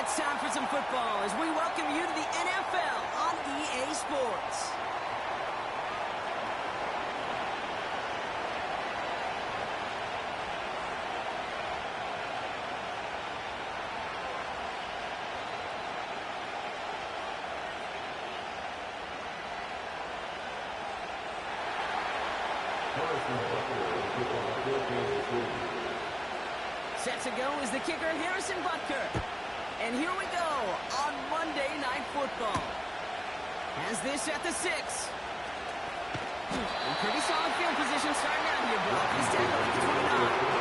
It's time for some football as we welcome you to the NFL on EA Sports. Set to go is the kicker, Harrison Butker. And here we go on Monday Night Football. Has this at the 6. Pretty solid field position starting out here, Brock. He's tackled at the 29.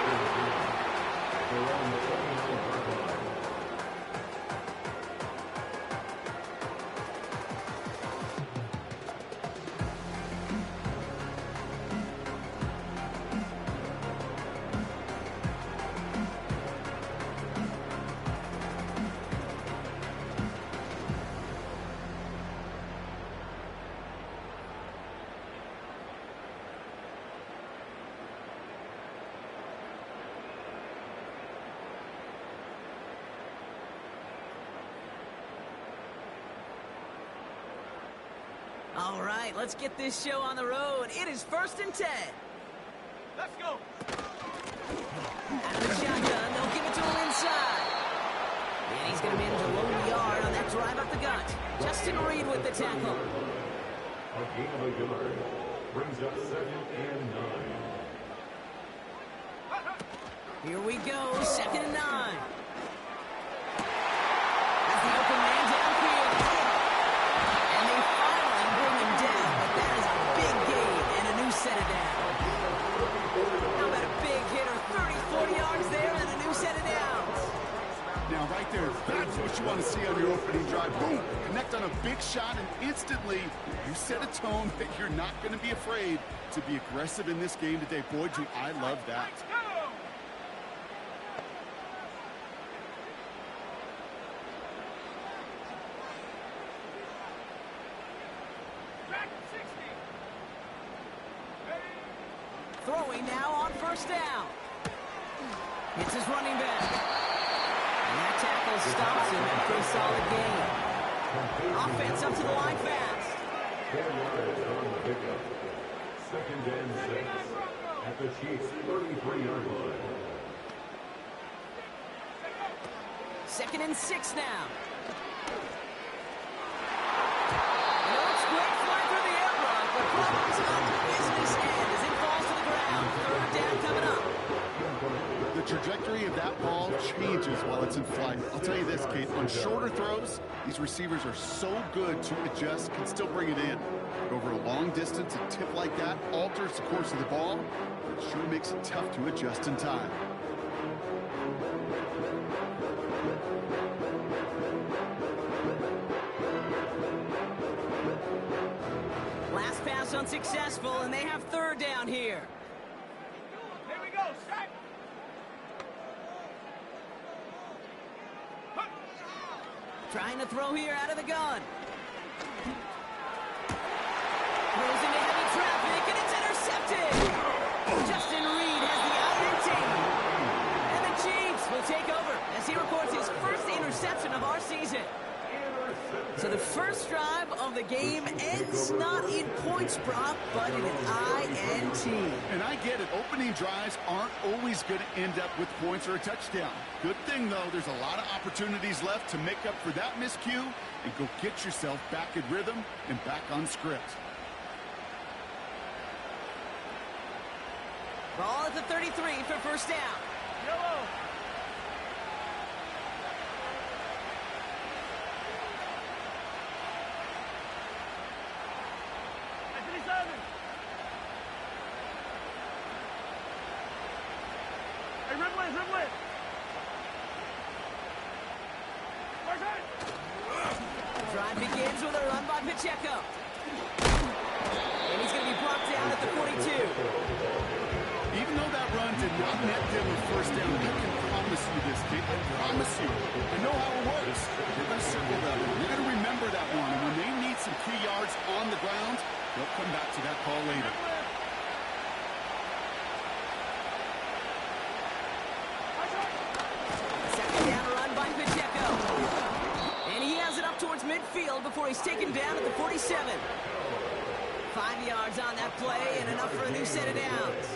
All right, let's get this show on the road. It is 1st and 10. Let's go. Out of the shotgun, they'll give it to him inside. And he's going to manage a low yard on that drive up the gut. Justin Reed with the tackle. A gain of a yard brings up 2nd and 9. Here we go, 2nd and 9. That's the open man downfield. And they finally bring him down, but that is a big gain and a new set of downs. How about a big hitter, 30, 40 yards there and a new set of downs. Now right there, that's what you want to see on your opening drive. Boom, connect on a big shot and instantly you set a tone that you're not going to be afraid to be aggressive in this game today. Boy, do I love that. Throwing now on 1st down. It's his running back. And that tackle stops him at a pretty solid gain. Offense up to the line fast. 10 yards on the pickup. 2nd and 6 at the Chiefs' 33-yard line. 2nd and 6 now. Looks great flying through the air, Brock, but problems on the business end as it falls to the ground. 3rd down coming up. The trajectory of that ball changes while it's in flight. I'll tell you this, Kate, on shorter throws, these receivers are so good to adjust, can still bring it in. But over a long distance, a tip like that alters the course of the ball. It sure makes it tough to adjust in time. Last pass unsuccessful, and they have 3rd down here. Here we go, set. Trying to throw here out of the gun. Throws into heavy traffic, and it's intercepted. Justin Reed has the INT. And the Chiefs will take over as he records his 1st interception of our season. So the first drive of the game ends not in points, Brock, but in an INT. And I get it. Opening drives aren't always going to end up with points or a touchdown. Good thing, though, there's a lot of opportunities left to make up for that miscue and go get yourself back in rhythm and back on script. Ball at the 33 for 1st down. Yellow. Hey, Ridley, Ridley. Drive begins with a run by Pacheco. And he's going to be brought down at the 42. Even though that run did not net them a 1st down, I can promise you this, Kate. I promise you. I know how it works. You're going to circle that one. You're going to remember that one. And when they need some key yards on the ground, they'll come back to that call later. Second down run by Pacheco. before he's taken down at the 47. 5 yards on that play and enough for a new set of downs.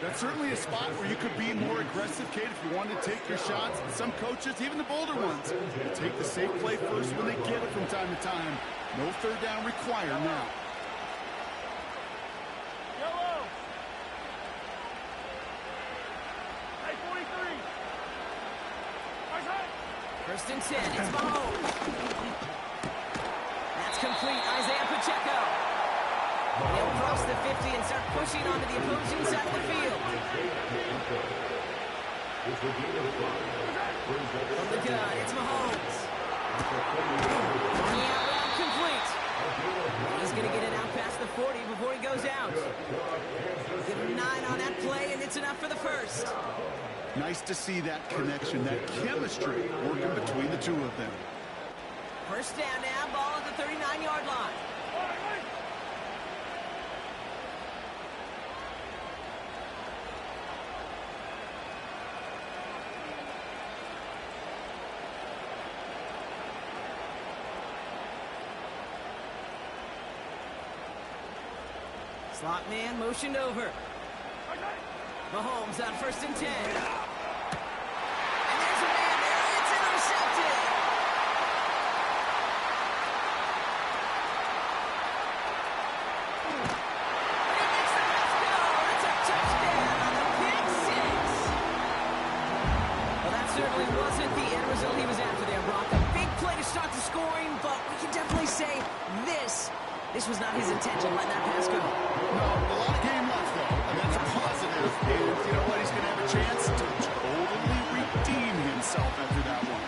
That's certainly a spot where you could be more aggressive, Kate, if you wanted to take your shots. Some coaches, even the bolder ones, will take the safe play first when they get it from time to time. No third down required now. Yellow. Hey, 43. First and 10, it's Mahomes. That's complete, Isaiah Pacheco. He'll cross the 50 and start pushing onto the opposing side of the field. From the gun, it's Mahomes. Yeah, route complete. He's going to get it out past the 40 before he goes out. Give him 9 on that play, and it's enough for the first. Nice to see that connection, that chemistry working between the two of them. First down now, ball at the 39-yard line. Slot man motioned over. Mahomes on first and 10. And there's a man there. It's intercepted. He makes the pass go. It's a touchdown on the pick six. Well, that certainly wasn't the end result he was after there, Brock. A big play to start the scoring, but we can definitely say this was not his intention, letting that pass go. No, a lot of game left, though, and that's a positive. And you know what? He's going to have a chance to totally redeem himself after that one.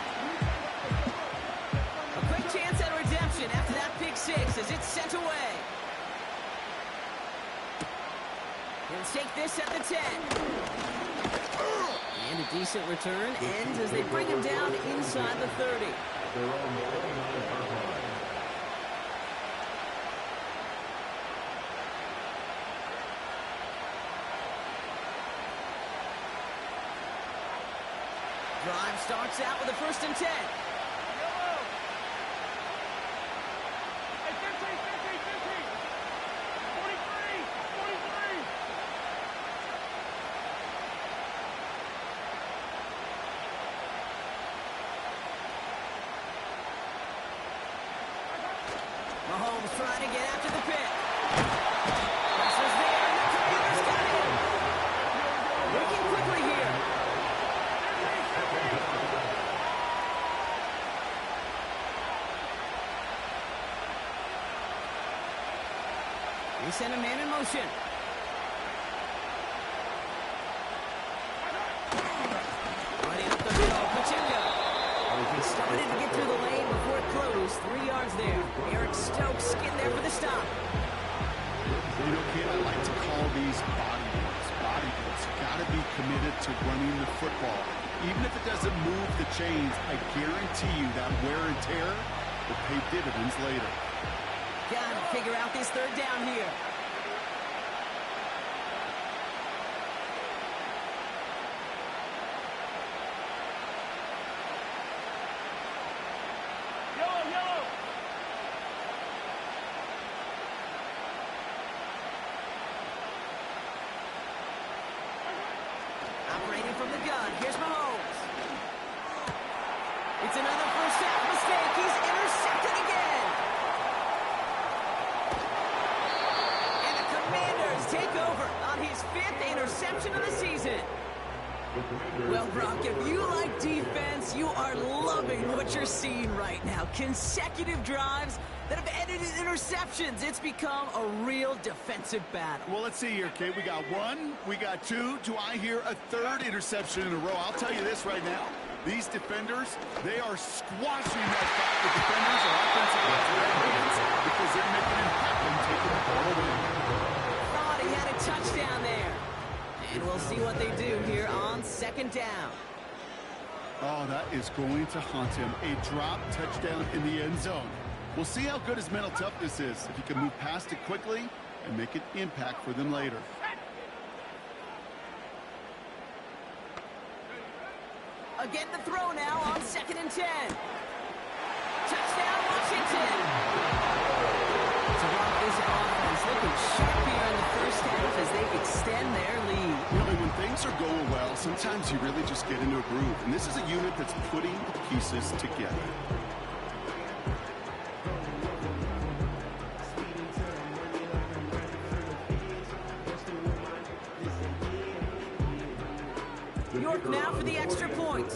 A quick chance at redemption after that pick six as it's sent away. He'll take this at the 10. And a decent return ends as they bring him down inside the 30. Drive starts out with a first and 10. Yellow. Hey, 15, 43, 43. Mahomes trying to get after the pick. Pressure's there, and the defender's got him. Working quickly here. He sent a man in motion. Running up the middle, Pacheco. He started to get through the lane before it closed. 3 yards there. Eric Stokes skinned there for the stop. You know, kid, I like to call these bodybuilders. Bodybuilders got to be committed to running the football. Even if it doesn't move the chains, I guarantee you that wear and tear will pay dividends later. Got to figure out this third down here. Yellow, yellow. Operating from the gun. Here's Mahomes. It's another first half mistake. He's intercepted again. And the Commanders take over on his 5th interception of the season. Well, Brock, if you like defense, you are loving what you're seeing right now. Consecutive drives that have ended in interceptions. It's become a real defensive battle. Well, let's see here, Kate. We got 1, we got 2. Do I hear a 3rd interception in a row? I'll tell you this right now. These defenders, they are squashing that fight. The defenders are offensive hands because they're making it happen, taking the ball away. Thought he had a touchdown there. And we'll see what they do here on second down. Oh, that is going to haunt him. A drop touchdown in the end zone. We'll see how good his mental toughness is, if he can move past it quickly and make an impact for them later. Again, the throw now on second and 10. Touchdown, Washington. sharp here in the first half as they extend their lead. You know, and when things are going well, sometimes you really just get into a groove. And this is a unit that's putting the pieces together. York now for the extra point.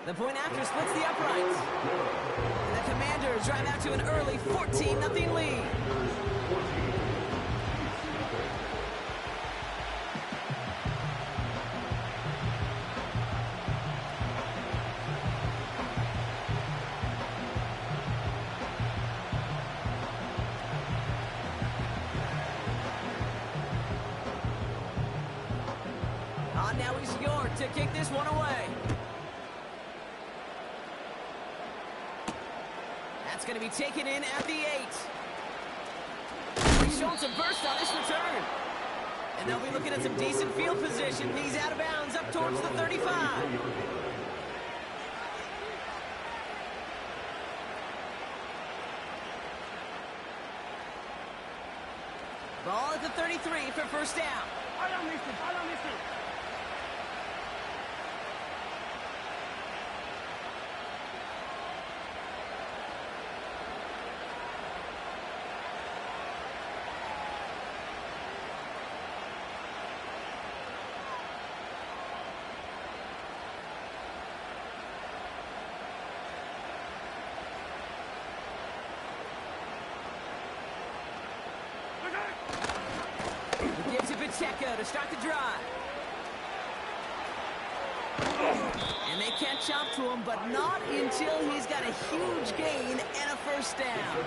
The point after splits the uprights. And the Commanders drive out to an early 14-0 lead. Now he's York to kick this one away. That's going to be taken in at the 8. He's shown some burst on this return. And they'll be looking at some decent field position. He's out of bounds up towards the 35. Ball at the 33 for first down. Pacheco to start the drive. And they catch up to him, but not until he's got a huge gain and a first down.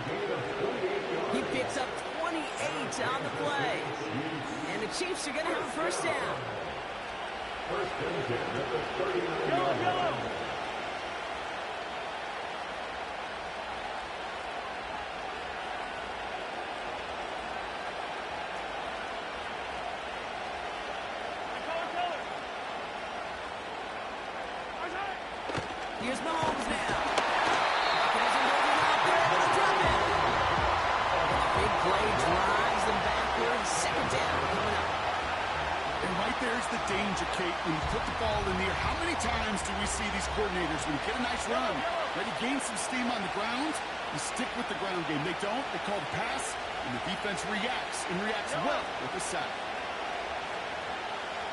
He picks up 28 on the play. And the Chiefs are going to have a first down. Yellow. Here's Mahomes now. Big play drives them backwards. Second down coming up. And right there's the danger, Kate. When you put the ball in the air, how many times do we see these coordinators, when you get a nice run, ready to gain some steam on the ground, you stick with the ground game. They don't. They call the pass, and the defense reacts, and reacts well with the sack.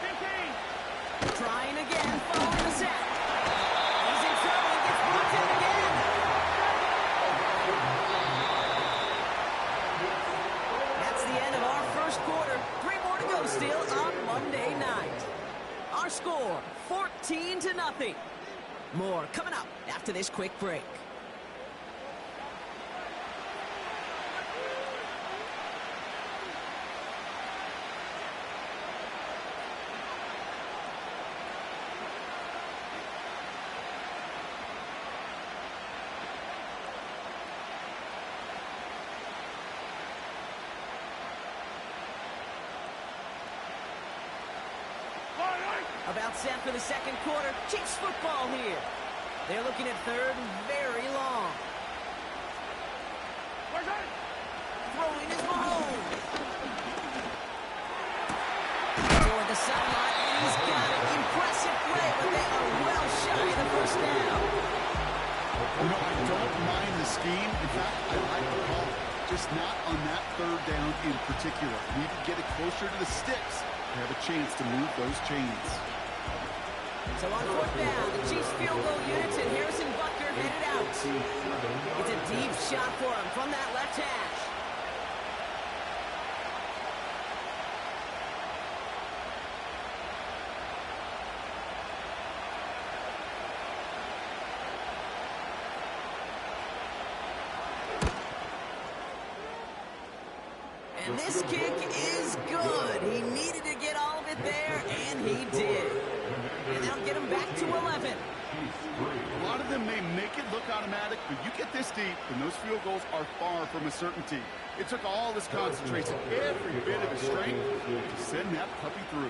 15. Trying again, following the sack. He's in trouble and gets brought down again. That's the end of our first quarter. 3 more to go still on Monday night. Our score, 14-0. More coming up after this quick break. About set for the second quarter. Chiefs football here. They're looking at third and very long. Throwing is Mahomes. Toward the sideline, and he's got it. Impressive play, but they are well shy of the first down. You know, I don't mind the scheme. In fact, I like the call. Just not on that third down in particular. We need to get it closer to the sticks to have a chance to move those chains. So on fourth down, the Chiefs field goal units and Harrison Butker headed out. It's a deep shot for him from that left hash. And this kick is good. He needed to get all of it there, and he did. And that'll get him back to 11. A lot of them may make it look automatic, but you get this deep, and those field goals are far from a certainty. It took all his concentration, every bit of his strength, to send that puppy through.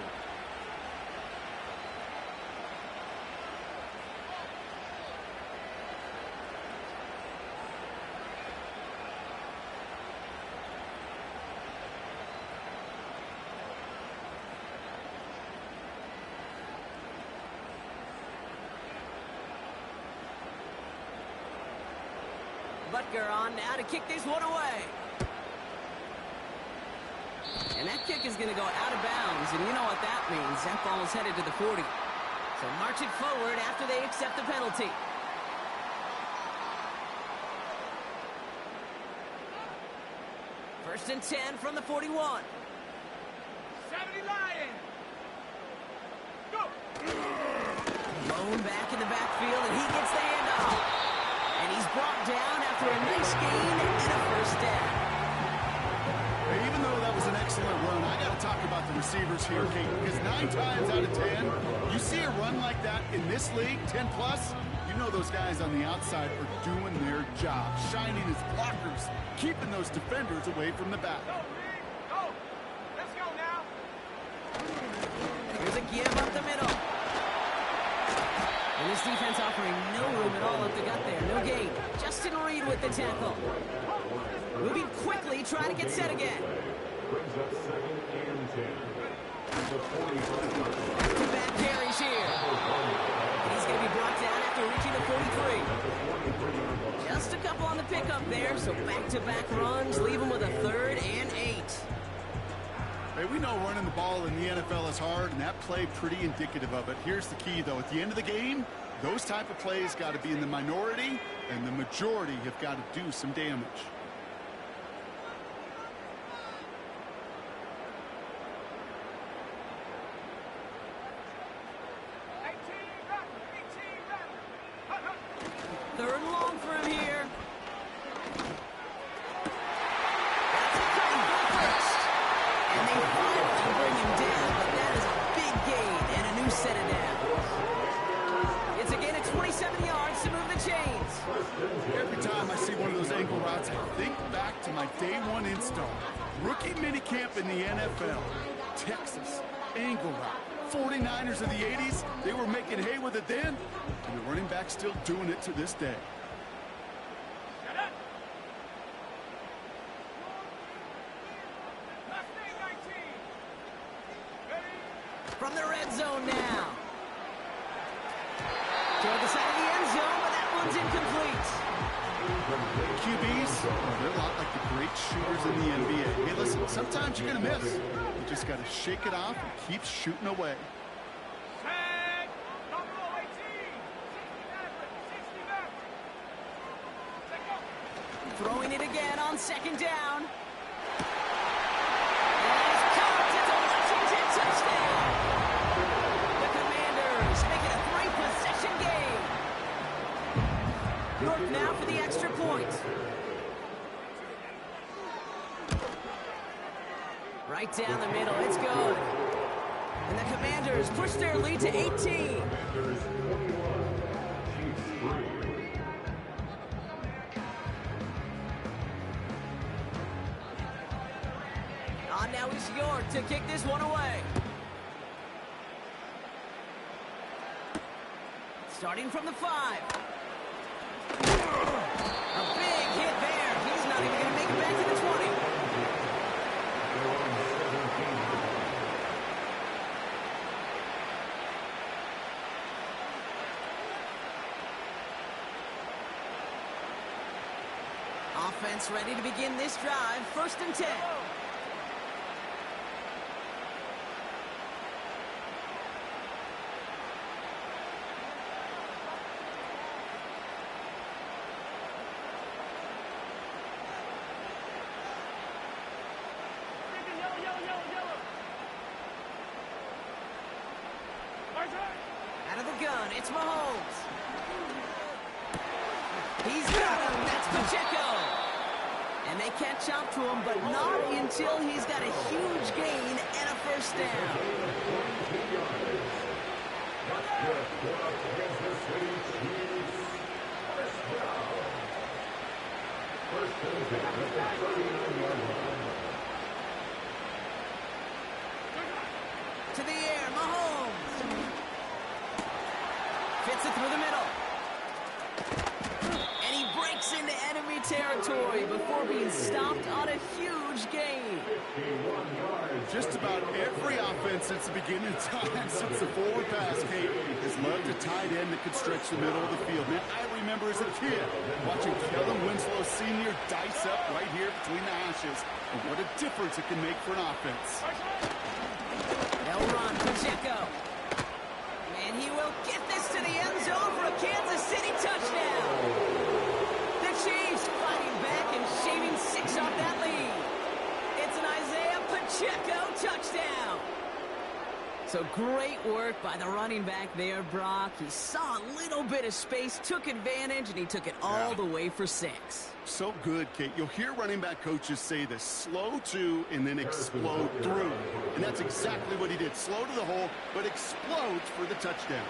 Butker on now to kick this one away. And that kick is going to go out of bounds, and you know what that means. That ball is headed to the 40. So marching forward after they accept the penalty. First and 10 from the 41. 70 Lions. Go. Blown back in the backfield, and he gets the handoff. And he's brought down after a nice gain and a first down. Even though that was an excellent run, I got to talk about the receivers here, Kate, because 9 times out of 10, you see a run like that in this league, 10 plus, you know those guys on the outside are doing their job, shining as blockers, keeping those defenders away from the back. Go, Reed. Go. Let's go now. Here's a give up the middle. And this defense offering no room at all up the gut there. No gain. Justin Reed with the tackle. Moving quickly, trying to get set again. Brings up 2nd and 10. The 45. Back-to-back carries here. And he's going to be brought down after reaching the 43. Just a couple on the pickup there, so back-to-back runs leave him with a 3rd and 8. Hey, we know running the ball in the NFL is hard, and that play pretty indicative of it. Here's the key, though. At the end of the game, those type of plays got to be in the minority, and the majority have got to do some damage. Third and long for him here. That's a cut and go first. And they finally bring him down, but that is a big gain and a new set of downs. It's a gain of 27 yards to move the chains. Every time I see one of those angle routes, I think back to my day one install. Rookie minicamp in the NFL. Texas, angle route. 49ers of the 80s, they were making hay with it then, and the running back's still doing it to this day. From the red zone now. Toward the side of the end zone, but that one's incomplete. QBs, they're a lot like the great shooters in the NBA. Hey, listen, sometimes you're going to miss. You just got to shake it off and keep shooting away. Throwing it again on 2nd down. And it's caught. It's a Washington touchdown. The Commanders make it a 3-possession game. North now for the extra point. Right down the middle. It's good. And the Commanders push their lead to 18. Chiefs 3. On now is York to kick this one away. Starting from the 5. A big hit there. He's not even going to make it back to the 20. Offense ready to begin this drive. 1st and 10. Out of the gun, it's Mahomes. He's got him. That's Pacheco. And they catch up to him, but not until he's got a huge gain and a first down. To the air, Mahomes. Fits it through the middle. And he breaks into enemy territory before being stopped on a huge gain. Just about every offense since the beginning of time, since the forward pass, Kate, has loved a tight end that could stretch the middle of the field. Man, I remember as a kid watching Kellen Winslow Sr. dice up right here between the hashes, and what a difference it can make for an offense. They'll run Pacheco. And he will get this to the end zone for a Kansas City touchdown. The Chiefs fighting back and shaving 6 off that lead. It's an Isaiah Pacheco touchdown. So great work by the running back there, Brock. He saw a little bit of space, took advantage, and he took it all the way for 6. So good, Kate. You'll hear running back coaches say this: slow to and then explode through. And that's exactly what he did. Slow to the hole, but explodes for the touchdown.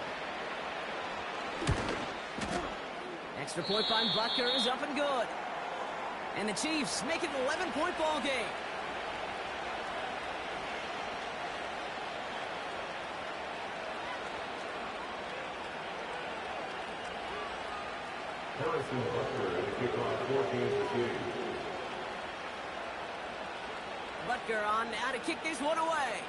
Extra point by Butker is up and good. And the Chiefs make it an 11-point ball game. Harrison Butker to kick off 14-6. Butker on now to kick this one away.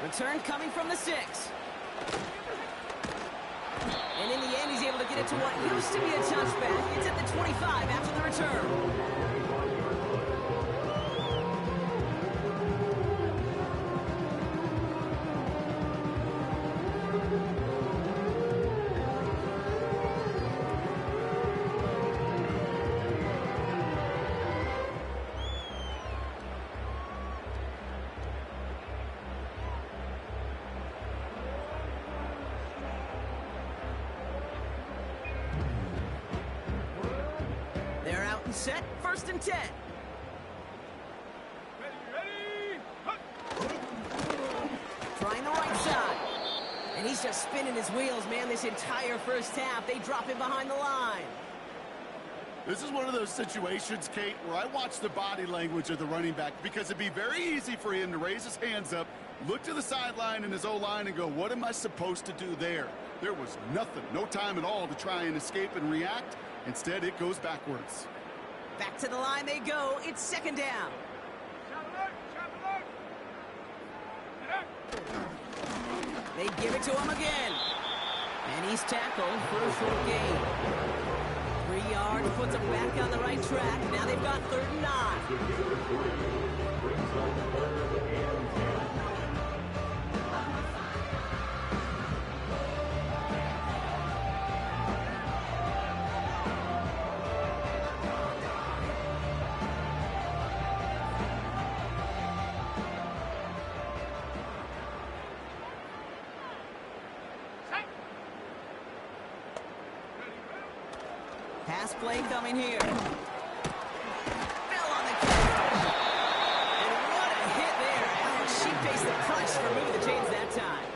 Return coming from the 6. And in the end, he's able to get it to what used to be a touchback. It's at the 25 after the return. They're out and set, 1st and 10. Ready? Trying the right side. And he's just spinning his wheels, man, this entire first half. They drop him behind the line. This is one of those situations, Kate, where I watch the body language of the running back, because it'd be very easy for him to raise his hands up, look to the sideline in his O-line and go, what am I supposed to do there? There was nothing, no time at all to try and escape and react. Instead, it goes backwards. Back to the line they go. It's 2nd down. They give it to him again. And he's tackled for a short gain. 3 yards, puts him back on the right track. Now they've got 3rd and 9. Pass play coming here. Fell on the catch. And what a hit there. Ouch, she faced the crunch for moving the chains that time.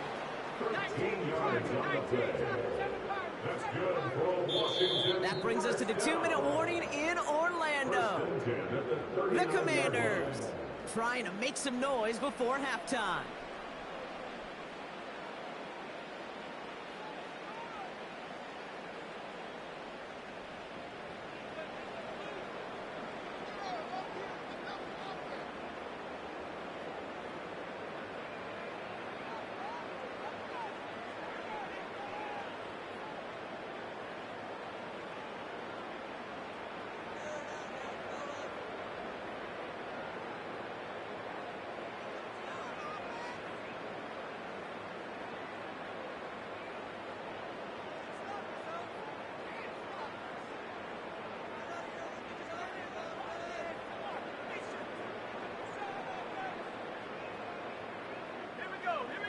13 yards on the play. That's good for Washington. That brings us to the 2-minute warning in Orlando. The Commanders trying to make some noise before halftime.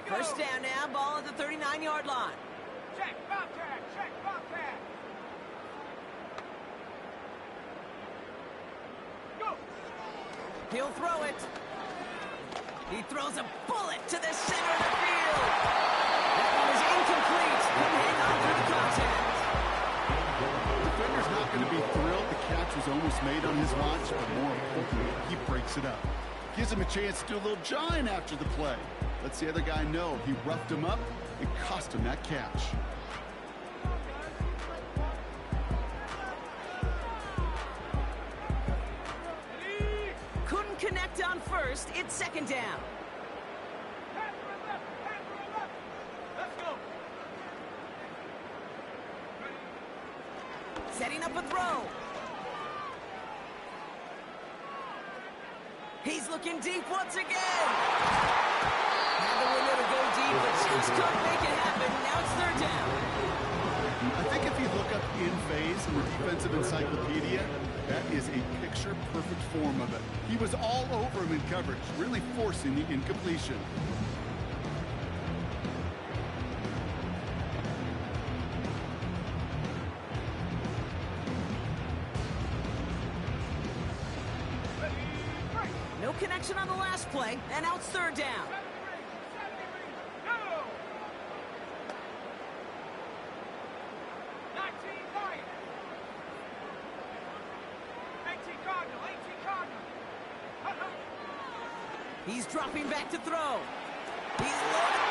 First down now, ball at the 39-yard line. Check, Bobcat. Go. He'll throw it. He throws a bullet to the center of the field. That one is incomplete. He'll hang on through the contact. The defender's not going to be thrilled. The catch was almost made on his watch, but more importantly, he breaks it up. Gives him a chance to do a little jawing after the play. Lets the other guy know he roughed him up and cost him that catch. first, it's second down. Pass to the left. Pass to the left. Let's go. Setting up a throw. He's looking deep once again. Had the window to go deep, but just couldn't make it happen. Now it's third down. I think if you look up in phase in the defensive encyclopedia, that is a picture-perfect form of it. He was all over him in coverage, really forcing the incompletion. No connection on the last play, and now it's third down. 70 reads. Go. 19 Lions. 18 Cardinal. 18 Cardinal. He's dropping back to throw. He's loaded.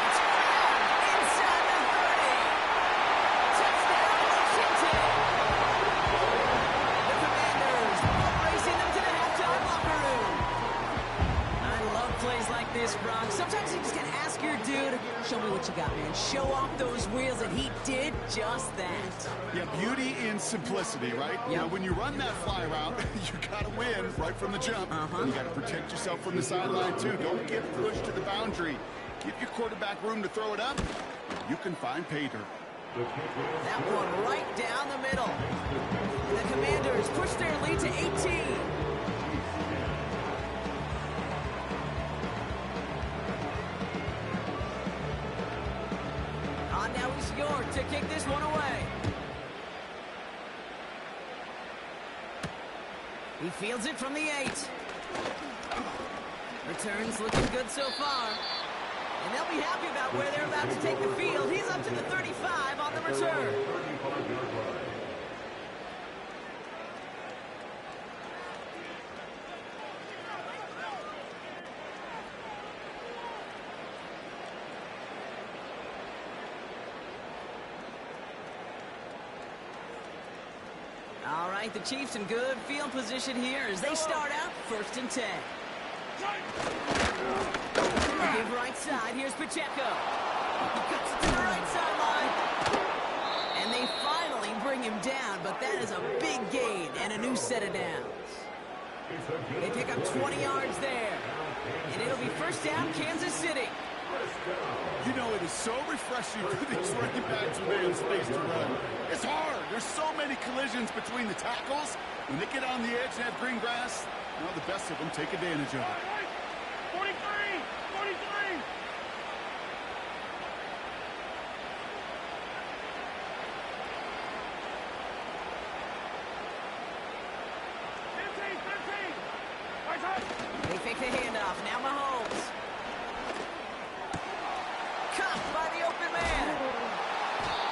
It's grabbed inside the 30. Touchdown, Washington. The Commanders racing them to the halftime locker room. I love plays like this, Bronx. Sometimes you just gotta ask your dude, show me what you got, man. Show off those wheels, and he did just that. Yeah, beauty in simplicity, right? Yeah. Now, when you run that fly route, you got to win right from the jump. You got to protect yourself from the sideline, too. Don't get pushed to the boundary. Give your quarterback room to throw it up. You can find pay dirt. That one right down the middle. The Commanders push their lead to 18. On now is York to kick this one away. He fields it from the 8. Returns looking good so far. And they'll be happy about where they're about to take the field. He's up to the 35 on the return. All right, the Chiefs in good field position here as they start out first and 10. Give right side, here's Pacheco. He cuts it to the right sideline. And they finally bring him down, but that is a big gain and a new set of downs. They pick up 20 yards there. And it'll be first down, Kansas City. You know, it is so refreshing for these running backs when they have space to run. It's hard. There's so many collisions between the tackles. When they get on the edge and have green grass, now the best of them take advantage of it. 43. 43. They fake the handoff. Now Mahomes. Cut by the open man.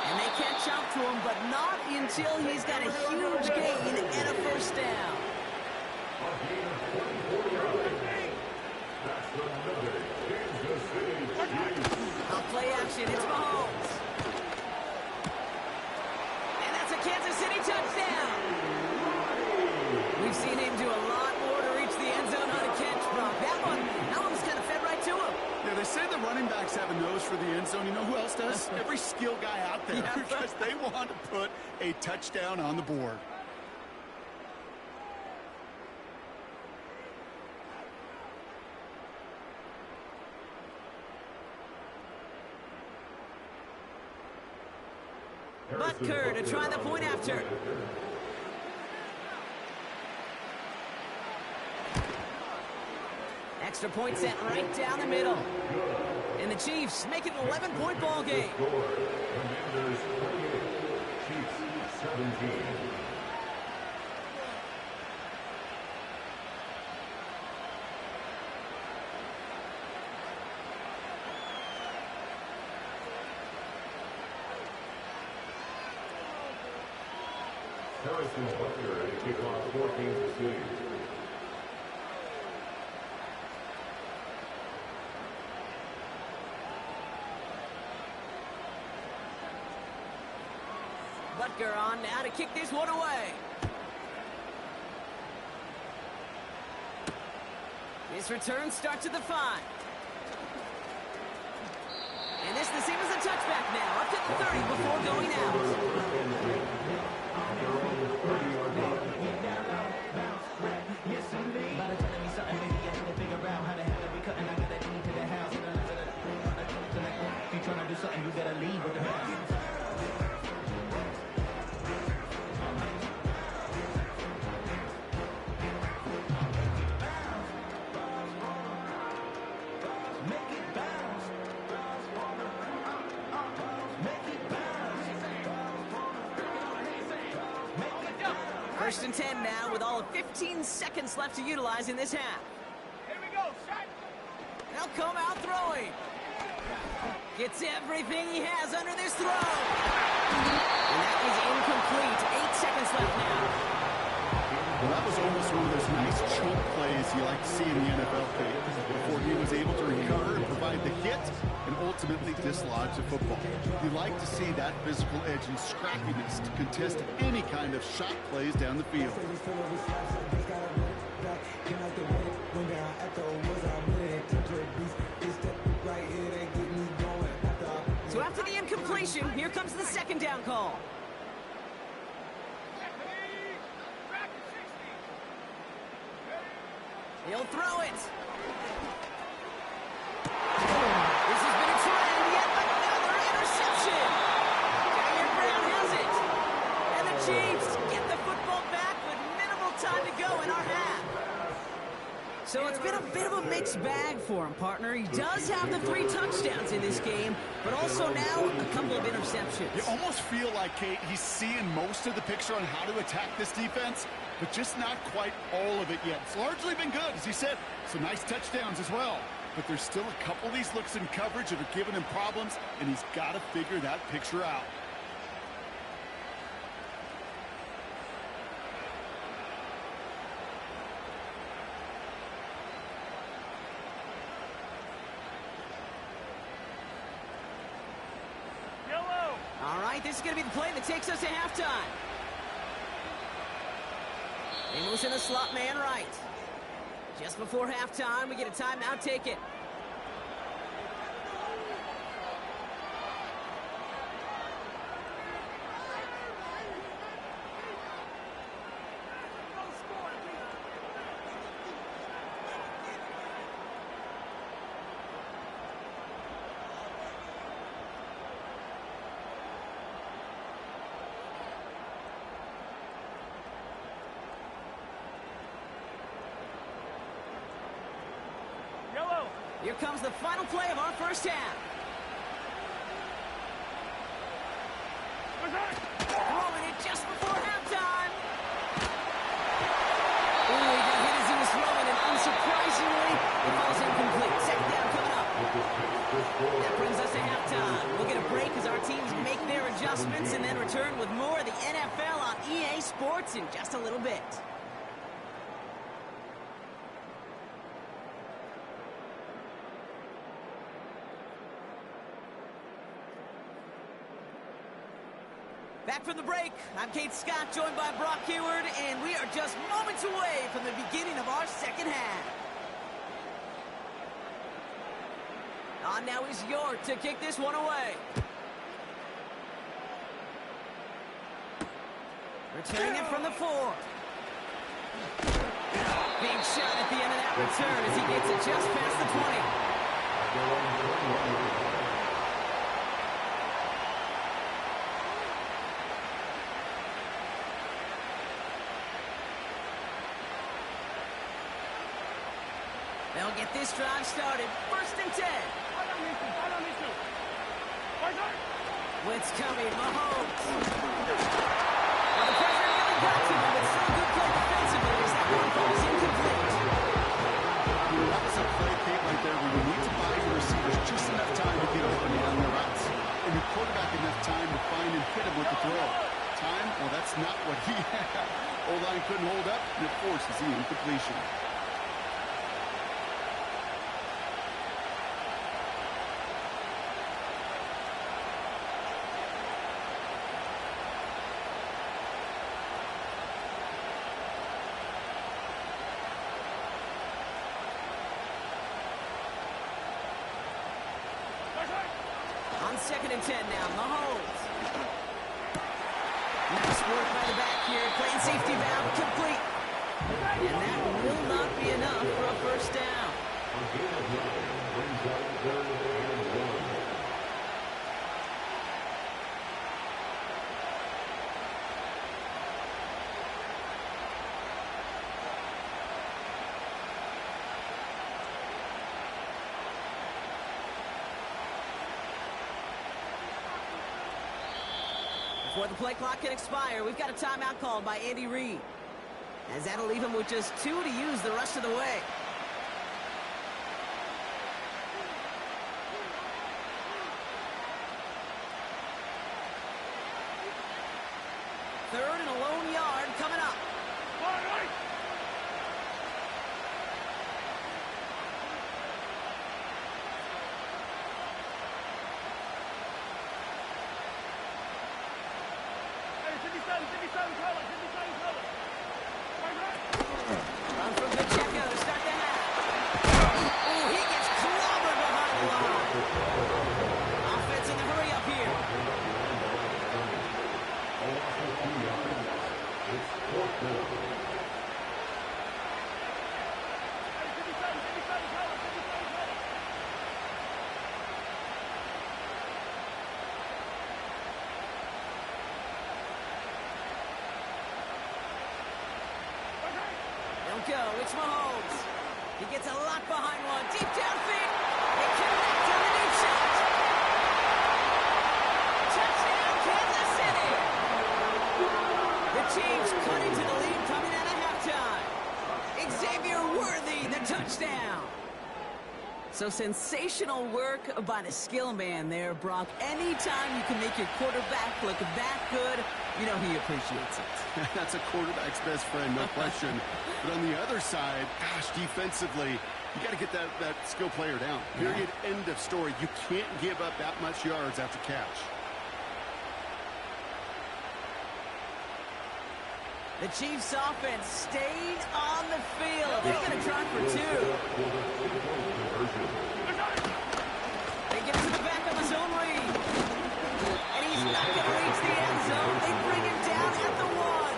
And they catch up to him, but not until he's got a huge gain and a first down. On play action, it's Mahomes. And that's a Kansas City touchdown. We've seen him do a lot more to reach the end zone on a catch, Brock. That one's kind of fed right to him. Yeah, they say the running backs have a nose for the end zone. You know who else does? Every skill guy out there, Yeah. because they want to put a touchdown on the board. Butker to try the point after. Extra point set right down the middle. And the Chiefs make it an 11-point ball game. Commanders 28, Chiefs 17. Harrison Butker to kick off for Kansas City. Butker on now to kick this one away. His return starts at the 5. And this the same as a touchback now, up to the 30 before going out. First and 10 now with all of 15 seconds left to utilize in this half. Here we go, shot. They'll come out throwing. Gets everything he has under this throw. And that is incomplete. 8 seconds left now. Well, that was almost one of those nice choke plays you like to see in the NFL, Kate, before he was able to recover and provide the hit and ultimately dislodge the football. You like to see that physical edge and scrappiness to contest any kind of shot plays down the field. So after the incompletion, here comes the second down call. He'll throw it. This has been a trend, yet another interception. Daniel Brown has it. And the Chiefs get the football back with minimal time to go in our half. So it's been a bit of a mixed bag for him, partner. He does have the 3 touchdowns in this game, but also now a couple of interceptions. You almost feel like, Kate, he's seeing most of the picture on how to attack this defense, but just not quite all of it yet. It's largely been good, as you said. Some nice touchdowns as well. But there's still a couple of these looks in coverage that are giving him problems, and he's got to figure that picture out. Yellow. All right, this is going to be the play that takes us to halftime. They loosen the slot man right. Just before halftime, we get a timeout. Take it. Yellow. Here comes the final play of our first half. What's that? Throwing it just before halftime. Ooh, he got hit as he was throwing, and unsurprisingly, it falls incomplete. Second down coming up. That brings us to halftime. We'll get a break as our teams make their adjustments and then return with more of the NFL on EA Sports in just a little bit. Back from the break, I'm Kate Scott, joined by Brock Hayward, and we are just moments away from the beginning of our second half. On now is York to kick this one away. Returning it from the 4. Big shot at the end of that return as he gets it just past the 20. They'll get this drive started. First and 10. Blitz coming, Mahomes. Well, the pressure nearly got to him, but still good play defensively as that one falls incomplete. That was a play, Kate, right there where you need to buy your receivers just enough time to get open on the routes. And your quarterback enough time to find and hit him with the throw. Time? Well, that's not what he had. O-line couldn't hold up, and it forces the incompletion. on 2nd and 10 now. Mahomes. Nice work by the back here. Playing safety valve complete. And that will not be enough for a first down. Before the play clock can expire, we've got a timeout called by Andy Reid, as that'll leave him with just 2 to use the rest of the way. Third and a lone yard coming up. Run from Pacheco to start the half. Oh, he gets clobbered behind the line. Offense in the hurry up here. Don't go. It's Mahomes. He gets a lot behind one. Deep downfield. They connect on the deep shot. Touchdown, Kansas City. The Chiefs cut into the lead coming out of halftime. Xavier Worthy, the touchdown. So sensational work by the skill man there, Brock. Anytime you can make your quarterback look that good, you know he appreciates it. That's a quarterback's best friend, no question. But on the other side, gosh, defensively, you got to get that skill player down. Period, end of story. You can't give up that much yards after catch. The Chiefs offense stayed on the field. They're going to try for 2. They get to the back of his own read. And he's not going to reach the end zone. They bring him down at the 1.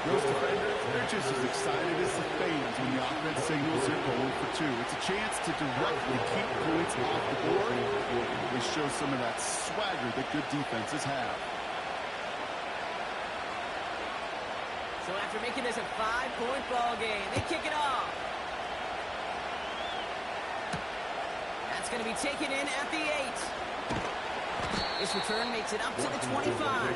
Those defenders, they're just as excited as the fans when the offense signals they're going for 2. It's a chance to directly keep points off the board. They show some of that swagger that good defenses have. So after making this a 5-point ball game, they kick it off. That's going to be taken in at the 8. This return makes it up to the 25.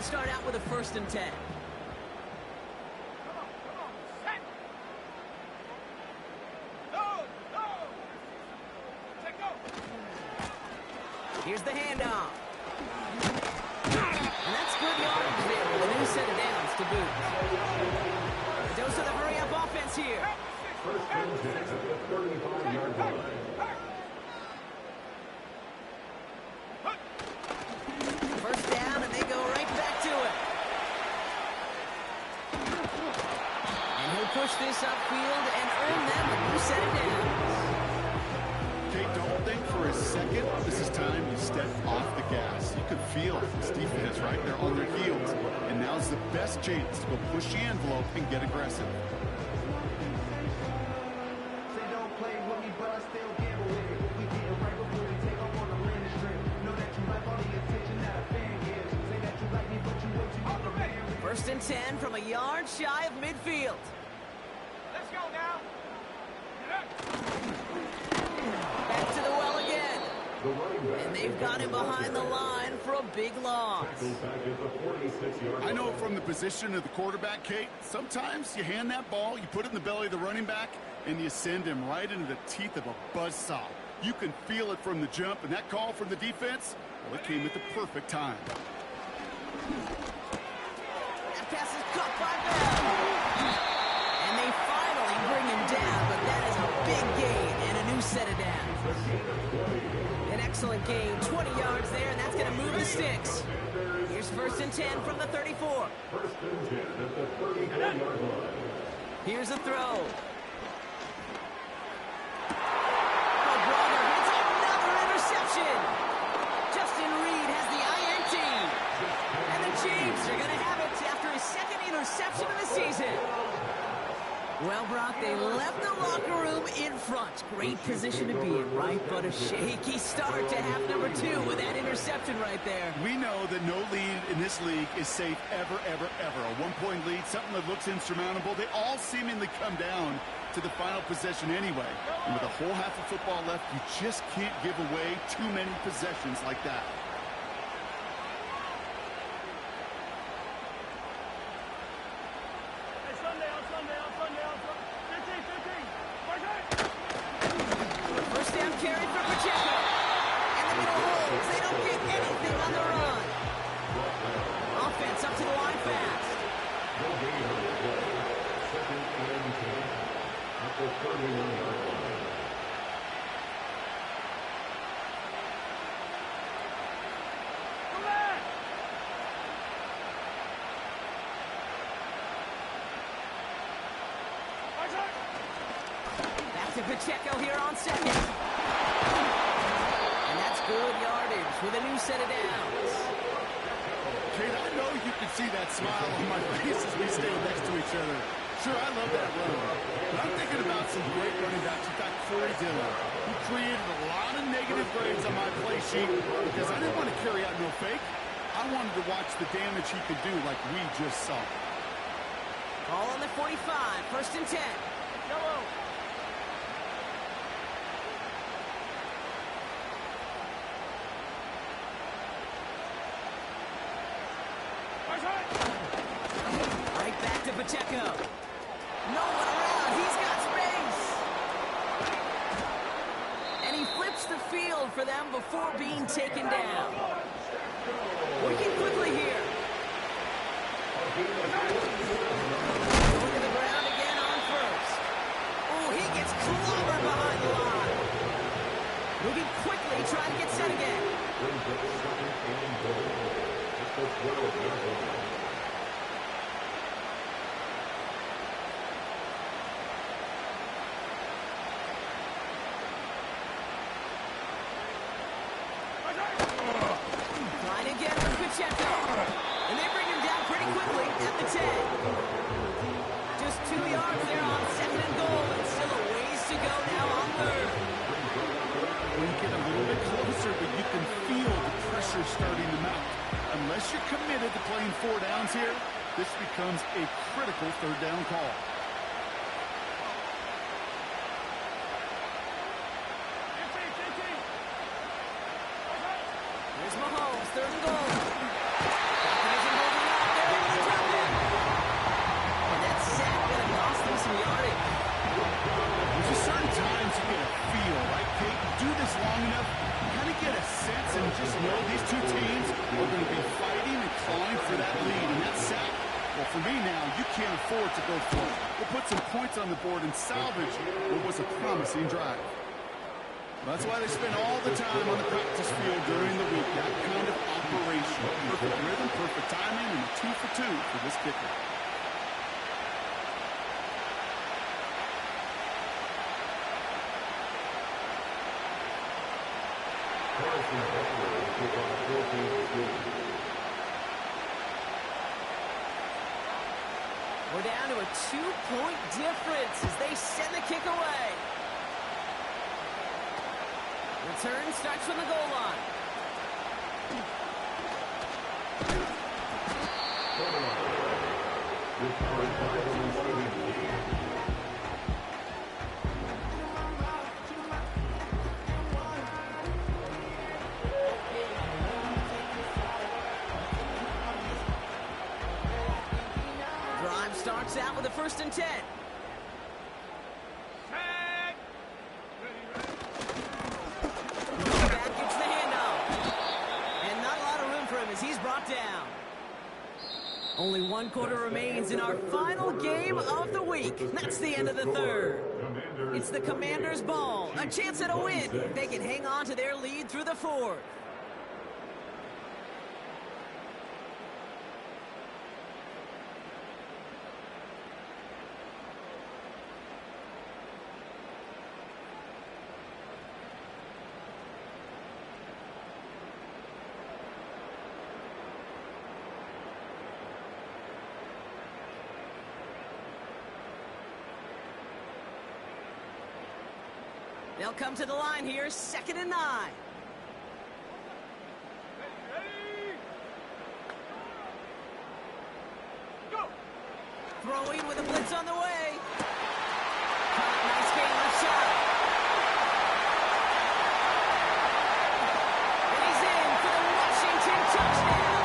Start out with a 1st and 10. Come on, set. Go. Take go. Here's the handoff. And that's good yardage there with a new set of downs to boot. Dose of the hurry-up offense here. First and 10 at the 35-yard line. First down, and they go right back to it. And he'll push this upfield and earn them a new set of downs. Okay, don't think for a second this is time you step off the gas. You can feel this defense right there on their heels. And now's the best chance to go push the envelope and get aggressive. First and 10 from a yard shy of midfield. Let's go now. Back to the well again. And they've got him behind the line for a big loss. I know from the position of the quarterback, Kate, sometimes you hand that ball, you put it in the belly of the running back, and you send him right into the teeth of a buzzsaw. You can feel it from the jump, and that call from the defense, well, it came at the perfect time. That pass is caught by Bell. And they finally bring him down, but that is a big gain and a new set of downs. An excellent gain, 20 yards there, and that's going to move the sticks. Here's 1st and 10 from the 34. 1st and 10 at the 34-yard line. Here's a throw. Oh, Braga hits another interception. Justin Reed has the INT. And the Chiefs are going to have it after his 2nd interception of the season. Well, Brock, they left the locker room in front. Great position to be in, right? But a shaky start to half number 2 with that interception right there. We know that no lead in this league is safe ever, ever, ever. A one-point lead, something that looks insurmountable. They all seemingly come down to the final possession anyway. And with a whole half of football left, you just can't give away too many possessions like that. First down carry for Pacheco. And the middle holds. They don't get anything on the run. Offense up to the line fast. No gain on the play. 2nd and 10 at the 31-yard line. Back to Pacheco here on 2nd. And that's good yardage with a new set of downs. Kate, I know you can see that smile on my face as we stand next to each other. Sure, I love that run. But I'm thinking about some great running backs. In fact, Corey Dillon, who created a lot of negative grades on my play sheet because I didn't want to carry out no fake. I wanted to watch the damage he could do like we just saw. Ball on the 45, 1st and 10. Yellow. Right back to Pacheco. No one around. He's got space. And he flips the field for them before being taken down. Working quickly here. Going to the ground again on 1st. Oh, he gets clobbered behind the line. Moving quickly, trying to get set again. Brings up 2nd and goal at the 12-yard line. Line again with Pacheco. And they bring him down pretty quickly at the 10. Just 2 yards there on 2nd and goal, and still a ways to go now on 3rd. We get a little bit closer, but you can feel the pressure starting to mount. Unless you're committed to playing 4 downs here, this becomes a critical 3rd down call. Here's Mahomes, 3rd and goal. Falcons isn't holding out. They're able to drop it. And that sack going to cost them some yardage. There's just certain times you get a feel, right, Kate? You do this long enough, you kind of get a sense and just know these two teams are going to be fighting and clawing for that lead. And that sack, well, for me now, you can't afford to go for it. We'll put some points on the board and salvage what was a promising drive. That's why they spend all the time on the practice field during the week. That kind of operation. Perfect rhythm, perfect timing, and a 2 for 2 for this kicker. Carson Butler will kick off 14-3. We're down to a 2-point difference as they send the kick away. Return starts from the goal line. Recovered by the receiving team. Drive starts out with a 1st and 10. Back gets the handoff. And not a lot of room for him as he's brought down. Only one quarter remains in our final game of the week. That's the end of the third. It's the Commanders' ball. A chance at a win. They can hang on to their lead through the fourth. They'll come to the line here, 2nd and 9. Ready? Go! Throwing with a blitz on the way. Nice game, left side. And he's in for the Washington touchdown.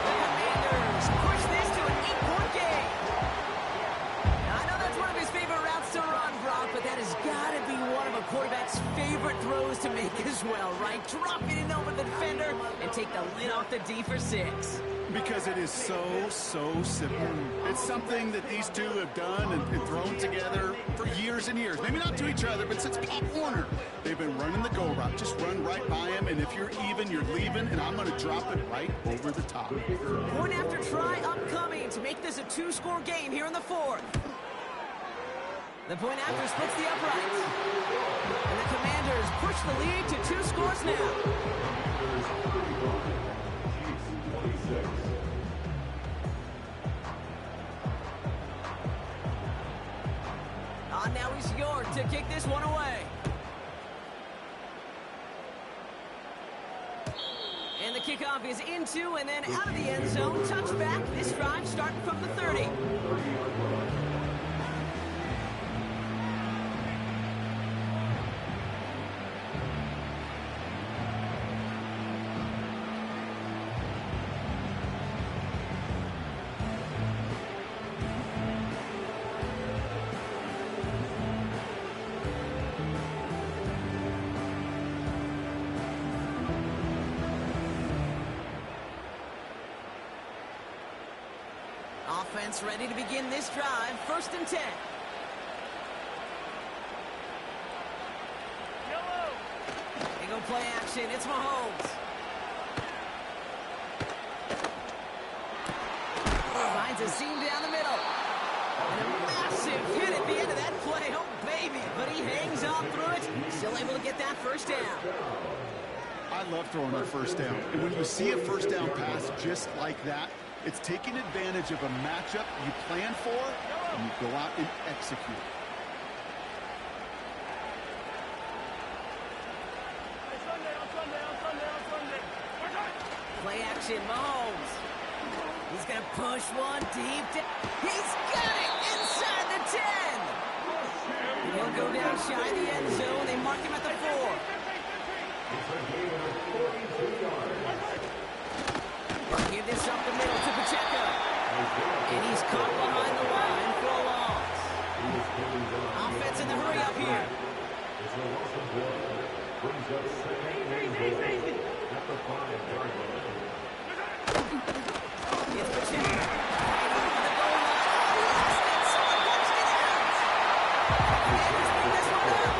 The Commanders push this to an 8-point game. Now, I know that's one of his favorite routes to run, Brock, but that has got to be one of a quarterback's favorite throws to make as well, right? Dropping it over the defender and take the lid off the D for 6. Because it is so simple. It's something that these two have done and thrown together for years and years. Maybe not to each other, but since Pop Warner. They've been running the go route. Just run right by him, and if you're even, you're leaving, and I'm going to drop it right over the top. Point after try upcoming to make this a 2-score game here in the fourth. The point after splits the uprights. And the Commanders push the lead to 2 scores now. Now he's York to kick this one away. And the kickoff is into and then out of the end zone. Touchback. This drive starting from the 30. Offense ready to begin this drive. 1st and 10. Yellow! They go play action. It's Mahomes. Finds a seam down the middle. And a massive hit at the end of that play. Oh, baby. But he hangs on through it. Still able to get that 1st down. I love throwing on 1st down. And when you see a 1st down pass just like that, it's taking advantage of a matchup you plan for, and you go out and execute. Play action, Mahomes. He's going to push one deep. He's got it inside the 10. And he'll go down shy of the end zone. They mark him at the 4. They'll give this up the middle to Pacheco. And he's caught behind the line for a loss. Offense in the hurry up here. Brings up 2nd and goal at the 5-yard line. It's Pacheco. Right over the goal line. Someone punched it out. Commanders pick this one up.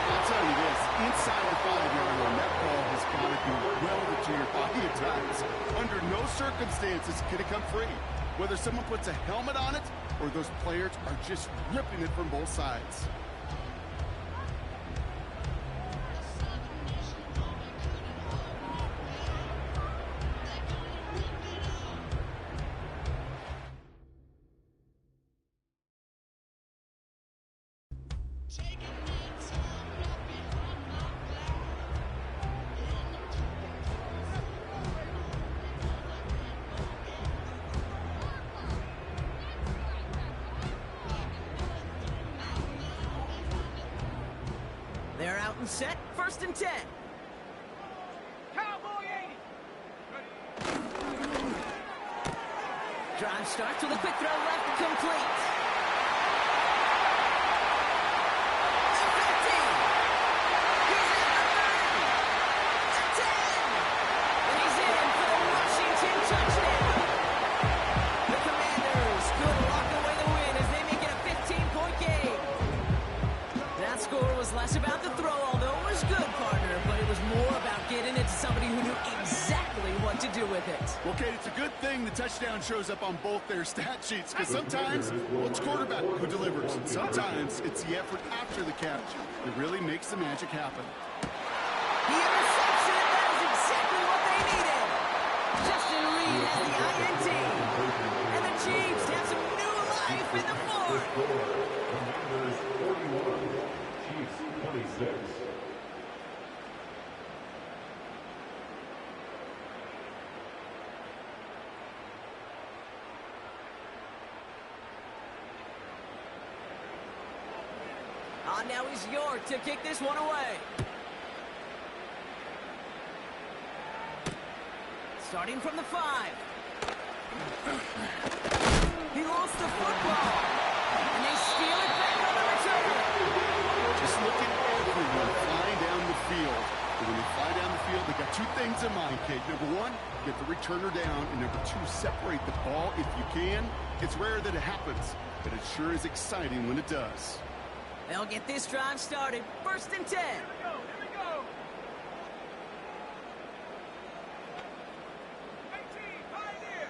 I'll tell you this, inside the 5-yard line, that ball has got to be welded to your body at times. Under no circumstances can it come free. Whether someone puts a helmet on it or those players are just ripping it from both sides. They're out and set. 1st and 10. Cowboy 80! Drive starts with a quick throw left, complete. The 15. He's at the 30. The 10. And he's in for the Washington touchdown. what to do with it. Okay, it's a good thing the touchdown shows up on both their stat sheets, because sometimes, well, it's quarterback who delivers, and sometimes it's the effort after the catch that really makes the magic happen. The interception, that is exactly what they needed. Justin Reed has the INT. And the Chiefs have some new life in the fourth. Commanders 41, Chiefs 26. Now is York to kick this one away. Starting from the 5. He lost the football. And they steal it back on the return. Just look at everyone flying down the field. And when they fly down the field, they got 2 things in mind, Kate. Number 1, get the returner down. And number 2, separate the ball if you can. It's rare that it happens, but it sure is exciting when it does. They'll get this drive started. 1st and 10. Here we go. 18, Pioneer.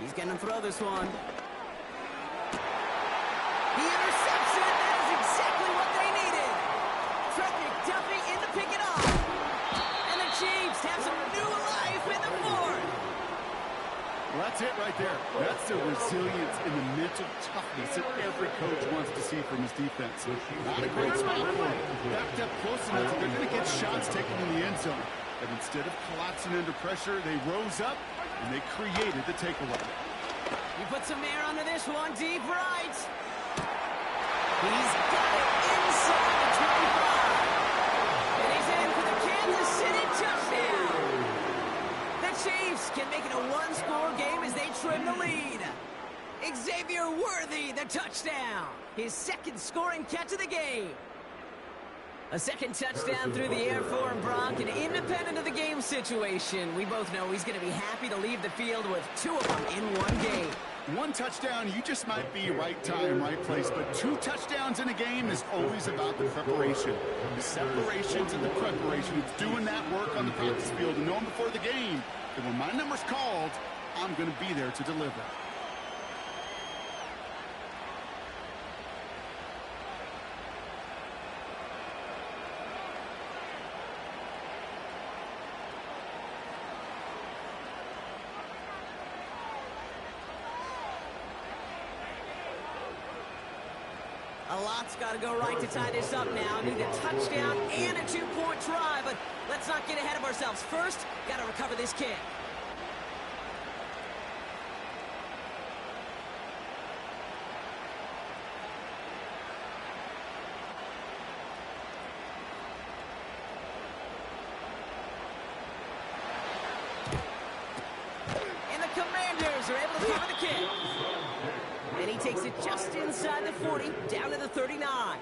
He's going to throw this one. The interception, that is exactly what they needed. Trent McDuffie in to pick it off. And the Chiefs have some new life in the fourth. Well, that's it right there. That's the resilience and the mental toughness that every coach wants to see from his defense. Not a great spot for them. Backed up close enough that they're going to get shots taken in the end zone. But instead of collapsing under pressure, they rose up and they created the takeaway. You put some air under this one, deep right. He's got it inside the 25. And he's in for the Kansas City touchdown. The Chiefs can make it a 1-score game as they trim the lead. Xavier Worthy, the touchdown. His 2nd scoring catch of the game. A 2nd touchdown through the air for him, Brock, and independent of the game situation, we both know he's going to be happy to leave the field with 2 of them in one game. 1 touchdown, you just might be right time, right place, but 2 touchdowns in a game is always about the preparation. The separations and the preparation. It's doing that work on the practice field and knowing before the game that when my number's called, I'm going to be there to deliver. A lot's got to go right to tie this up now. Need a touchdown and a 2-point try, but let's not get ahead of ourselves. First, got to recover this kick. And the Commanders are able to cover the kick. And he takes it just inside the 40, down to the 39.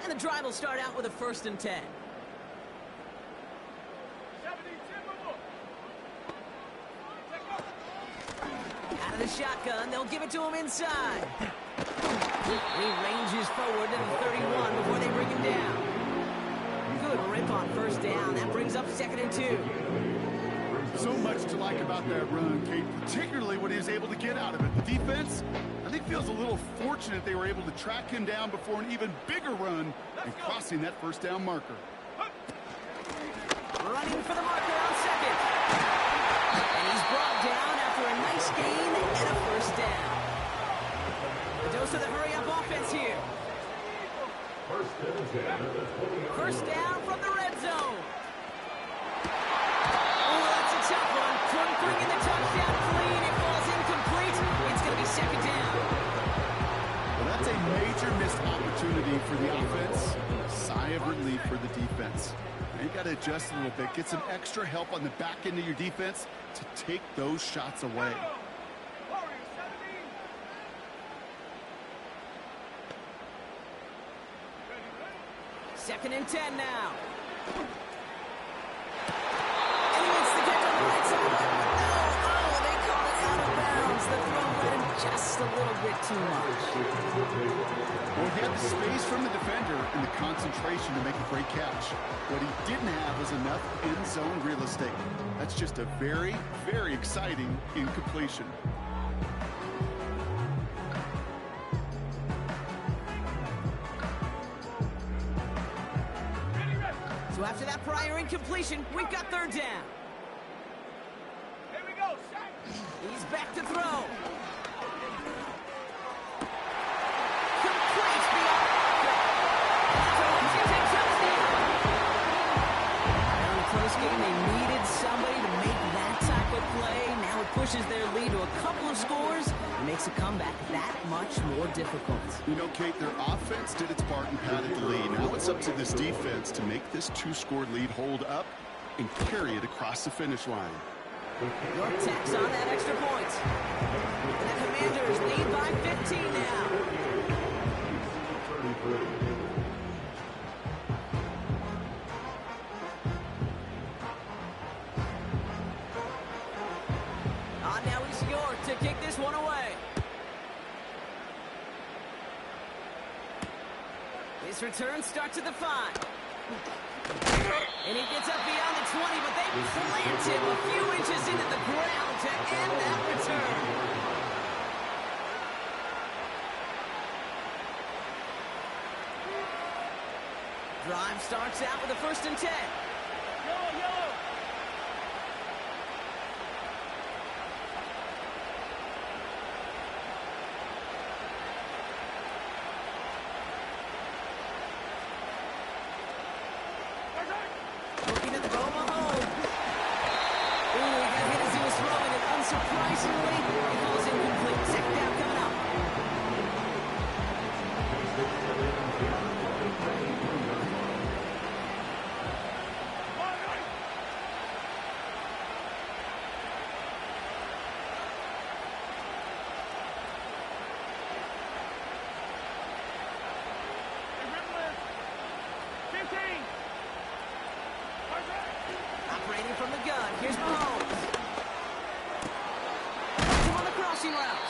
And the drive will start out with a 1st and 10. 17, Timberwolves. Take off. Out of the shotgun, they'll give it to him inside. He ranges forward to the 31 before they bring him down. Good rip on 1st down. That brings up 2nd and 2. So much to like about that run, Kate, particularly what he was able to get out of it. The defense, I think, feels a little fortunate they were able to track him down before an even bigger run and crossing that 1st down marker. Running for the marker on 2nd. And he's brought down after a nice gain and a 1st down. A dose of the hurry-up offense here. 1st down from the red zone. Oh, that's a tough one. Couldn't bring in the touchdown clean. It falls incomplete. It's going to be 2nd down. Well, that's a major missed opportunity for the offense. A sigh of relief for the defense. Now, you got to adjust a little bit, get some extra help on the back end of your defense to take those shots away. Warriors 17. Second and 10 now. And he makes the catch on the right side. No, oh, they call it out of bounds. The throw led him just a little bit too much. Well, he had the space from the defender and the concentration to make a great catch. What he didn't have was enough end zone real estate. That's just a very, very exciting incompletion. So after that prior incompletion, we've got third down. Here we go. Shot. He's back to throw. Complete beyond the That's a Washington touchdown. In the close game, they needed somebody to make that type of play. Now it pushes their lead to a couple of scores and makes a comeback that much more difficult. You know, Kate, their offense did its part and padded the lead. Now it's up to this defense to make this two-score lead hold up and carry it across the finish line. York tacks on that extra point. And the Commanders lead by 15 now. 33. Now is York to kick this one away. His return starts at the 5. And he gets up beyond the 20, but they plant him a few inches into the ground to end that return. Drive starts out with a 1st and 10. Yellow, yellow. Looking at the Boma home. Ooh, he got hit as he was throwing it. Unsurprisingly, he falls incomplete. Second down coming up. Operating from the gun. Here's Mahomes. Puts him on the crossing route.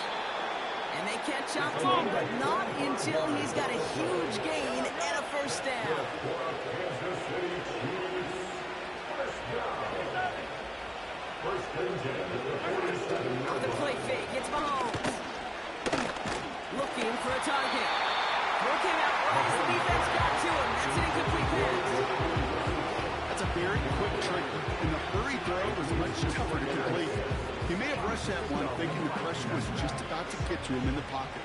And they catch up to him, but not until he's got a huge gain and a 1st down. Kansas City Chiefs. First down. First and 10 at the 47. On the play fake, it's Mahomes. Looking for a target. Throw came out right as the defense got to him. That's an incomplete pass. That's a very quick trigger, and the hurry throw was much tougher to complete. He may have rushed that one thinking the pressure was just about to get to him in the pocket.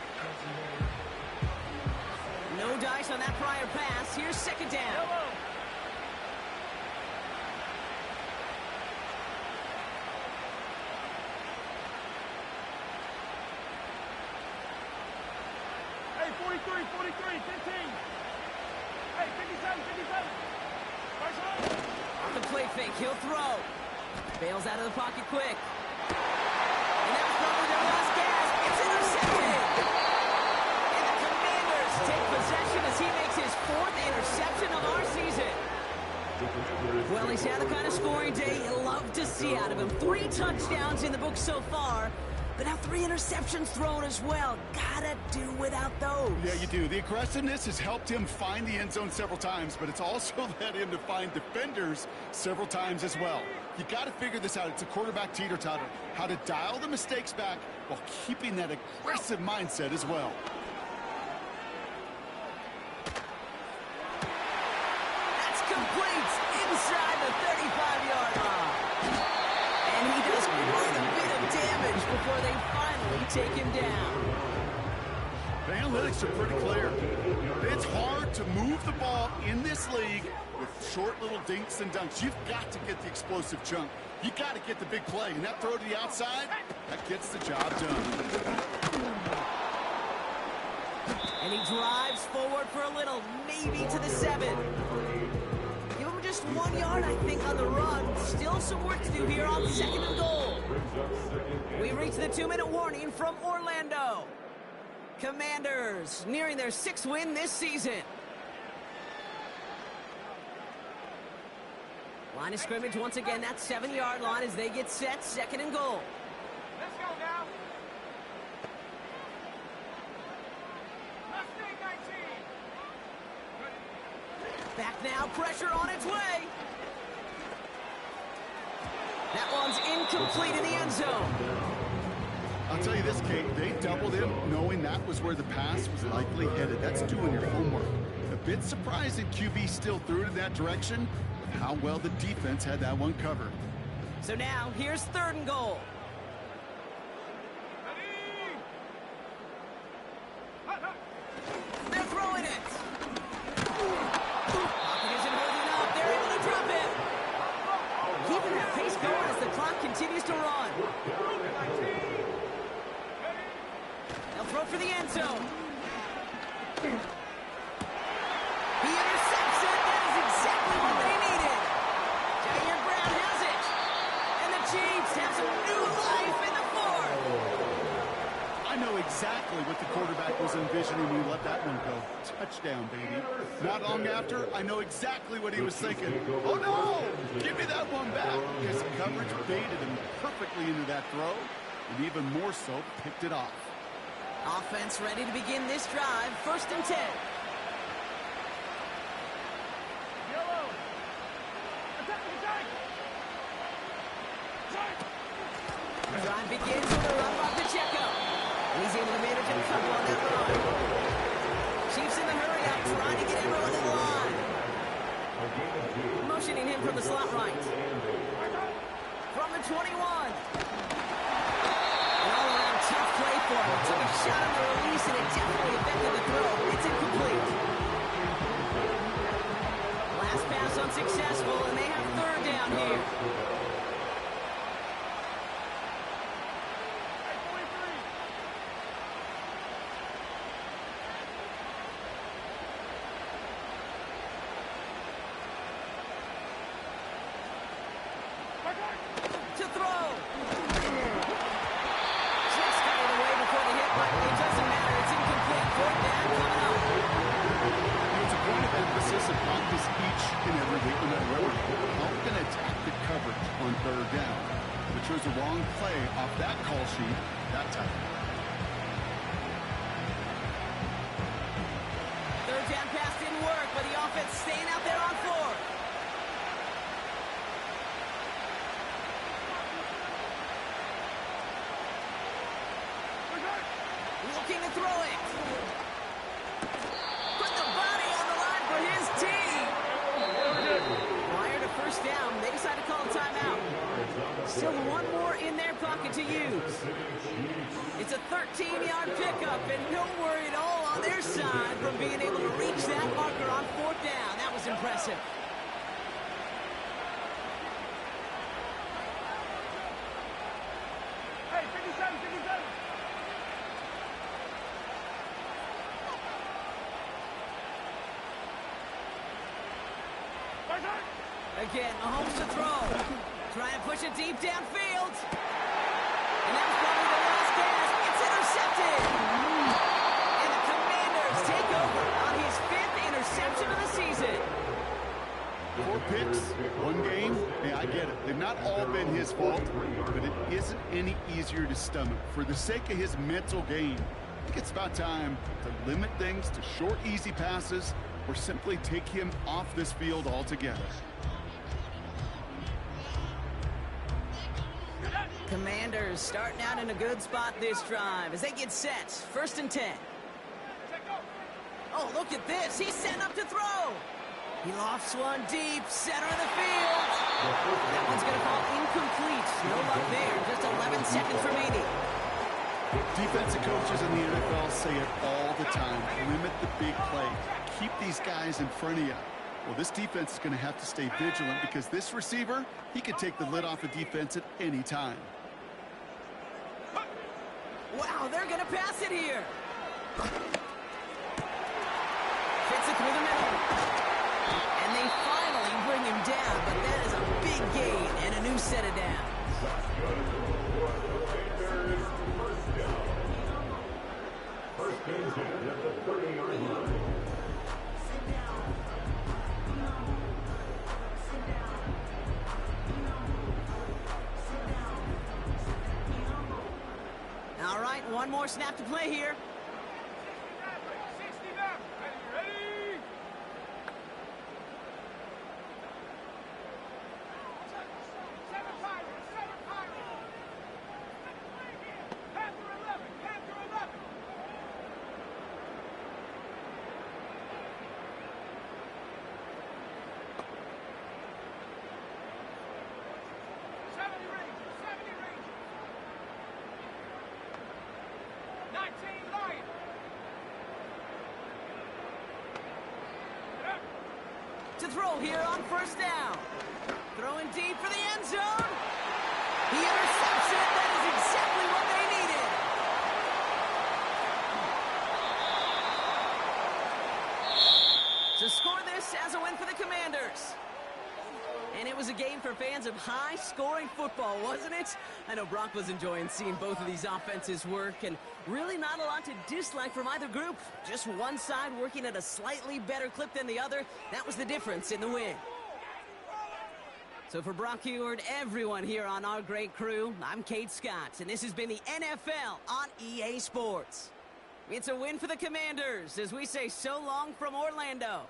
No dice on that prior pass. Here's second down. Hey, 43, 43, 15. Hey, 57, 57. First one. On the play fake, he'll throw. Bails out of the pocket quick. And that was probably their last gas. It's intercepted. And the Commanders take possession as he makes his 4th interception of our season. Well, he's had the kind of scoring day you love to see out of him. 3 touchdowns in the book so far. But now 3 interceptions thrown as well. Gotta do without those. Yeah, you do. The aggressiveness has helped him find the end zone several times, but it's also led him to find defenders several times as well. You got to figure this out. It's a quarterback teeter-totter. How to dial the mistakes back while keeping that aggressive mindset as well. That's complete inside the 35-yard line. And he does quite a bit of damage before they finally take him down. The analytics are pretty clear. It's hard to move the ball in this league with short little dinks and dunks. You've got to get the explosive chunk. You got to get the big play. And that throw to the outside, that gets the job done. And he drives forward for a little, maybe to the 7. Give him just Lost 1 yard, I think, on the run. Still some work to do here on 2nd and goal. We reach the 2-minute warning from Orlando. Commanders nearing their 6th win this season. Line of scrimmage once again, that 7-yard line as they get set, 2nd and goal. Let's go now. Let's stay 19. Back now, pressure on its way. That one's incomplete in the end zone. I'll tell you this, Kate, they doubled him knowing that was where the pass was likely headed. That's doing your homework. A bit surprising QB still threw it in that direction, but how well the defense had that one covered. So now, here's 3rd and goal. Ready? They're throwing it. Pocket isn't holding up. They're able to drop it. Keeping that pace going as the clock continues to run. They'll throw for the end zone. He intercepts it. That is exactly what they needed. Jair Brown has it. And the Chiefs have some new life in the 4th. I know exactly what the quarterback was envisioning when he let that one go. Touchdown, baby. Not long after, I know exactly what he was thinking. Oh, no! Give me that one back. His coverage baited him perfectly into that throw, and even more so, picked it off. Offense ready to begin this drive. 1st and 10. Yellow. Attack, attack. The drive begins with a run by Pacheco. He's able to manage a couple on that run. Chiefs in the hurry up, trying to get everyone in line. Motioning him from the slot right. From the 21. An all-around tough play for him. Took a shot on the release, and it definitely affected the throw. It's incomplete. Last pass unsuccessful, and they have 3rd down here. To throw. Just got it away before the hit, but it doesn't matter. It's incomplete. 4th down coming up. It's a point of emphasis of practice each and every week, no matter where we're going. How we're going to attack the coverage on 3rd down. But chose the wrong play off that call sheet that time. 3rd down pass didn't work, but the offense staying out there on 4th. Looking to throw it. Put the body on the line for his team. Prior to 1st down, they decide to call a timeout. Still one more in their pocket to use. It's a 13-yard pickup, and no worry at all on their side from being able to reach that marker on 4th down. That was impressive. Hey, 57, 57. Again, Mahomes to throw. Trying to push it deep downfield. And that was probably the last pass. It's intercepted. And the Commanders take over on his 5th interception of the season. 4 picks, 1 game. Hey, I get it. They've not all been his fault, but it isn't any easier to stomach. For the sake of his mental game, I think it's about time to limit things to short, easy passes or simply take him off this field altogether. Commanders starting out in a good spot this drive as they get set. 1st and 10. Oh, look at this. He's setting up to throw. He lofts one deep, center of the field. That one's going to fall incomplete. No luck there. Just 11 seconds remaining. Defensive coaches in the NFL say it all the time. Limit the big play. Keep these guys in front of you. Well, this defense is going to have to stay vigilant because this receiver, he could take the lid off the defense at any time. Wow, they're going to pass it here. Fits it through the middle. And they finally You bring him down, but that is a big gain and a new set of downs. First and 10 at the 30-yard line. All right, one more snap to play here. 60 back. Ready? Seven Pirates. Panther 11. Panther 11. '70 Rangers. 19 Lions. To throw here on first down. Throwing deep for the end zone. He intercepts it. That is exactly what they needed. To score this as a win for the Commanders. And it was a game for fans of high-scoring football, wasn't it? I know Brock was enjoying seeing both of these offenses work, and really not a lot to dislike from either group. Just one side working at a slightly better clip than the other. That was the difference in the win. So for Brock Huard, everyone here on our great crew, I'm Kate Scott, and this has been the NFL on EA Sports. It's a win for the Commanders as we say so long from Orlando.